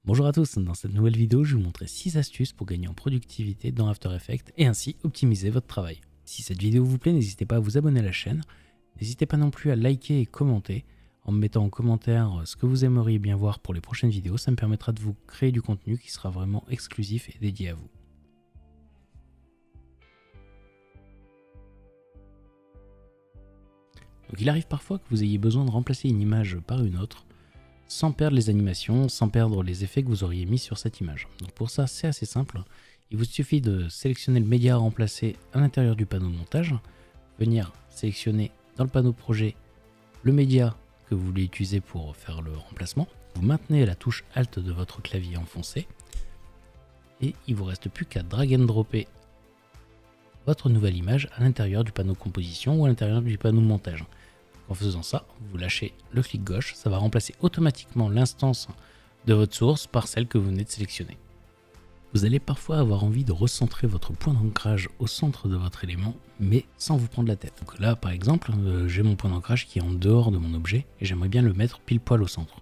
Bonjour à tous, dans cette nouvelle vidéo, je vais vous montrer 6 astuces pour gagner en productivité dans After Effects et ainsi optimiser votre travail. Si cette vidéo vous plaît, n'hésitez pas à vous abonner à la chaîne, n'hésitez pas non plus à liker et commenter en me mettant en commentaire ce que vous aimeriez bien voir pour les prochaines vidéos, ça me permettra de vous créer du contenu qui sera vraiment exclusif et dédié à vous. Donc il arrive parfois que vous ayez besoin de remplacer une image par une autre, sans perdre les animations, sans perdre les effets que vous auriez mis sur cette image. Donc pour ça, c'est assez simple. Il vous suffit de sélectionner le média à remplacer à l'intérieur du panneau de montage, venir sélectionner dans le panneau projet le média que vous voulez utiliser pour faire le remplacement. Vous maintenez la touche Alt de votre clavier enfoncé et il ne vous reste plus qu'à drag and dropper votre nouvelle image à l'intérieur du panneau composition ou à l'intérieur du panneau montage. En faisant ça, vous lâchez le clic gauche, ça va remplacer automatiquement l'instance de votre source par celle que vous venez de sélectionner. Vous allez parfois avoir envie de recentrer votre point d'ancrage au centre de votre élément, mais sans vous prendre la tête. Donc là, par exemple, j'ai mon point d'ancrage qui est en dehors de mon objet et j'aimerais bien le mettre pile poil au centre.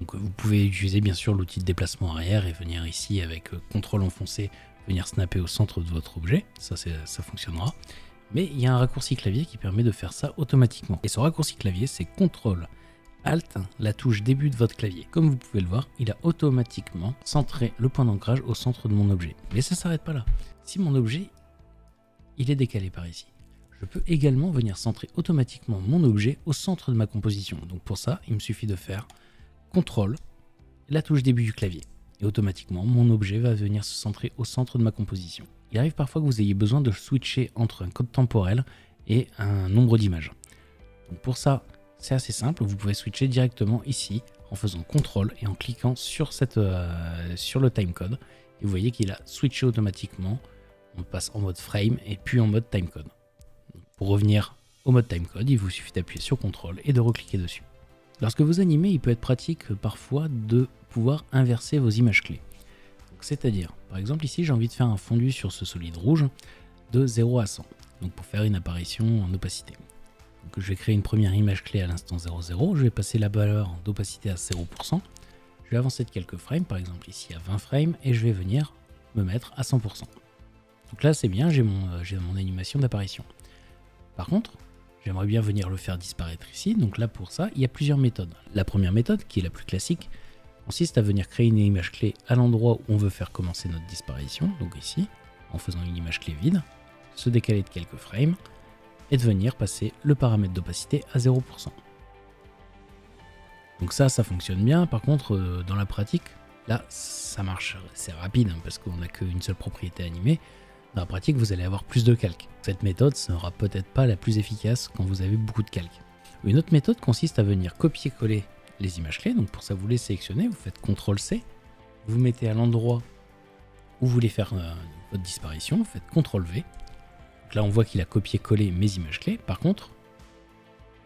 Donc vous pouvez utiliser bien sûr l'outil de déplacement arrière et venir ici avec CTRL enfoncé, venir snapper au centre de votre objet, ça fonctionnera. Mais il y a un raccourci clavier qui permet de faire ça automatiquement. Et ce raccourci clavier, c'est CTRL Alt, la touche début de votre clavier. Comme vous pouvez le voir, il a automatiquement centré le point d'ancrage au centre de mon objet. Mais ça ne s'arrête pas là. Si mon objet, il est décalé par ici, je peux également venir centrer automatiquement mon objet au centre de ma composition. Donc pour ça, il me suffit de faire CTRL, la touche début du clavier. Et automatiquement, mon objet va venir se centrer au centre de ma composition. Il arrive parfois que vous ayez besoin de switcher entre un code temporel et un nombre d'images. Donc pour ça, c'est assez simple, vous pouvez switcher directement ici en faisant CTRL et en cliquant sur le timecode. Et vous voyez qu'il a switché automatiquement, on passe en mode frame et puis en mode timecode. Pour revenir au mode timecode, il vous suffit d'appuyer sur CTRL et de recliquer dessus. Lorsque vous animez, il peut être pratique parfois de pouvoir inverser vos images clés. C'est-à-dire, par exemple ici j'ai envie de faire un fondu sur ce solide rouge de 0 à 100, donc pour faire une apparition en opacité. Donc je vais créer une première image clé à l'instant 00, je vais passer la valeur d'opacité à 0%, je vais avancer de quelques frames, par exemple ici à 20 frames, et je vais venir me mettre à 100%. Donc là c'est bien, j'ai mon animation d'apparition. Par contre, j'aimerais bien venir le faire disparaître ici, donc là pour ça il y a plusieurs méthodes. La première méthode, qui est la plus classique, consiste à venir créer une image clé à l'endroit où on veut faire commencer notre disparition, donc ici, en faisant une image clé vide, se décaler de quelques frames, et de venir passer le paramètre d'opacité à 0%. Donc ça fonctionne bien, par contre, dans la pratique, là, ça marche, c'est rapide, hein, parce qu'on n'a qu'une seule propriété animée. Dans la pratique, vous allez avoir plus de calques. Cette méthode ne sera peut-être pas la plus efficace quand vous avez beaucoup de calques. Une autre méthode consiste à venir copier-coller les images clés, donc pour ça vous les sélectionnez, vous faites CTRL-C, vous mettez à l'endroit où vous voulez faire votre disparition, vous faites CTRL-V. Donc là on voit qu'il a copié-collé mes images clés, par contre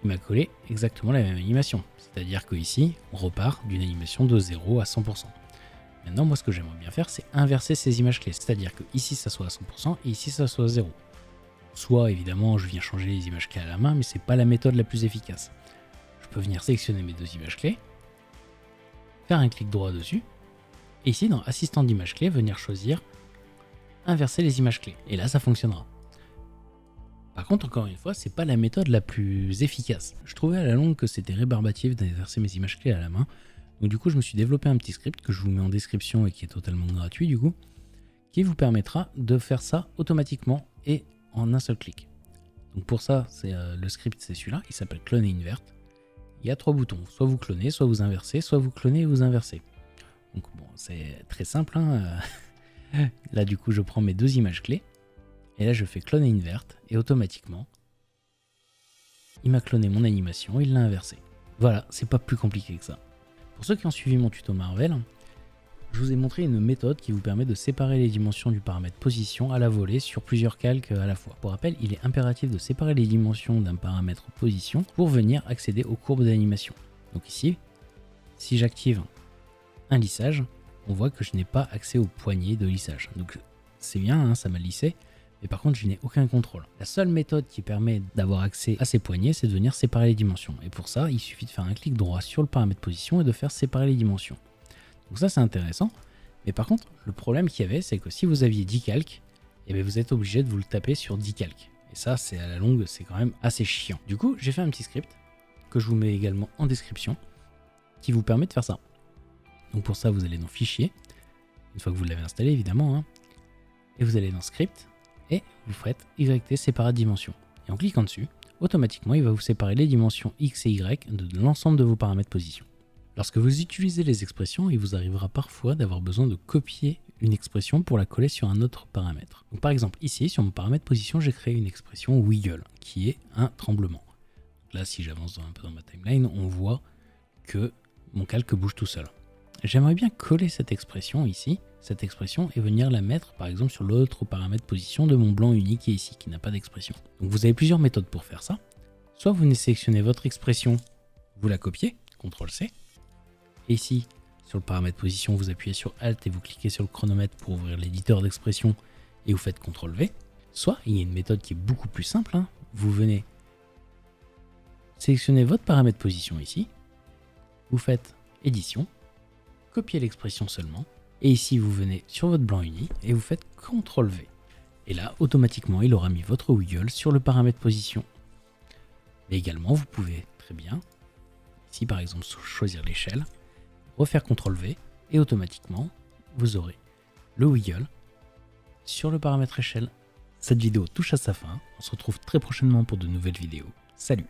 il m'a collé exactement la même animation, c'est-à-dire que ici on repart d'une animation de 0 à 100%. Maintenant moi ce que j'aimerais bien faire c'est inverser ces images clés, c'est-à-dire que ici ça soit à 100% et ici ça soit à 0. Soit évidemment je viens changer les images clés à la main, mais c'est pas la méthode la plus efficace. Je peux venir sélectionner mes deux images clés, faire un clic droit dessus, et ici dans assistant d'image clé, venir choisir inverser les images clés. Et là ça fonctionnera. Par contre, encore une fois, c'est pas la méthode la plus efficace. Je trouvais à la longue que c'était rébarbatif d'inverser mes images clés à la main. Donc du coup, je me suis développé un petit script que je vous mets en description et qui est totalement gratuit du coup, qui vous permettra de faire ça automatiquement et en un seul clic. Donc pour ça, le script c'est celui-là, il s'appelle Clone et Invert. Il y a 3 boutons, soit vous clonez, soit vous inversez, soit vous clonez et vous inversez. Donc bon, c'est très simple, hein. Là du coup je prends mes deux images clés, et là je fais clone et invert, et automatiquement, il m'a cloné mon animation, il l'a inversé. Voilà, c'est pas plus compliqué que ça. Pour ceux qui ont suivi mon tuto Marvel, je vous ai montré une méthode qui vous permet de séparer les dimensions du paramètre position à la volée sur plusieurs calques à la fois. Pour rappel, il est impératif de séparer les dimensions d'un paramètre position pour venir accéder aux courbes d'animation. Donc ici, si j'active un lissage, on voit que je n'ai pas accès aux poignées de lissage. Donc c'est bien, hein, ça m'a lissé, mais par contre je n'ai aucun contrôle. La seule méthode qui permet d'avoir accès à ces poignées, c'est de venir séparer les dimensions. Et pour ça, il suffit de faire un clic droit sur le paramètre position et de faire séparer les dimensions. Donc ça c'est intéressant. Mais par contre, le problème qu'il y avait, c'est que si vous aviez 10 calques, eh bien vous êtes obligé de vous le taper sur 10 calques. Et ça, c'est à la longue, c'est quand même assez chiant. Du coup, j'ai fait un petit script que je vous mets également en description qui vous permet de faire ça. Donc pour ça, vous allez dans Fichier, une fois que vous l'avez installé évidemment, hein, et vous allez dans Script et vous faites YT séparate dimension. Et en cliquant dessus, automatiquement, il va vous séparer les dimensions X et Y de l'ensemble de vos paramètres position. Lorsque vous utilisez les expressions, il vous arrivera parfois d'avoir besoin de copier une expression pour la coller sur un autre paramètre. Donc par exemple, ici, sur mon paramètre position, j'ai créé une expression wiggle, qui est un tremblement. Donc là, si j'avance un peu dans ma timeline, on voit que mon calque bouge tout seul. J'aimerais bien coller cette expression ici, et venir la mettre par exemple sur l'autre paramètre position de mon blanc uni qui est ici, qui n'a pas d'expression. Donc vous avez plusieurs méthodes pour faire ça. Soit vous venez sélectionner votre expression, vous la copiez, CTRL-C, et ici, sur le paramètre position, vous appuyez sur Alt et vous cliquez sur le chronomètre pour ouvrir l'éditeur d'expression et vous faites CTRL-V. Soit, il y a une méthode qui est beaucoup plus simple, hein. Vous venez sélectionner votre paramètre position ici, vous faites édition, copiez l'expression seulement, et ici vous venez sur votre blanc uni et vous faites CTRL-V. Et là, automatiquement, il aura mis votre wiggle sur le paramètre position. Mais également, vous pouvez très bien, ici par exemple, choisir l'échelle, refaire CTRL-V, et automatiquement, vous aurez le wiggle sur le paramètre échelle. Cette vidéo touche à sa fin. On se retrouve très prochainement pour de nouvelles vidéos. Salut!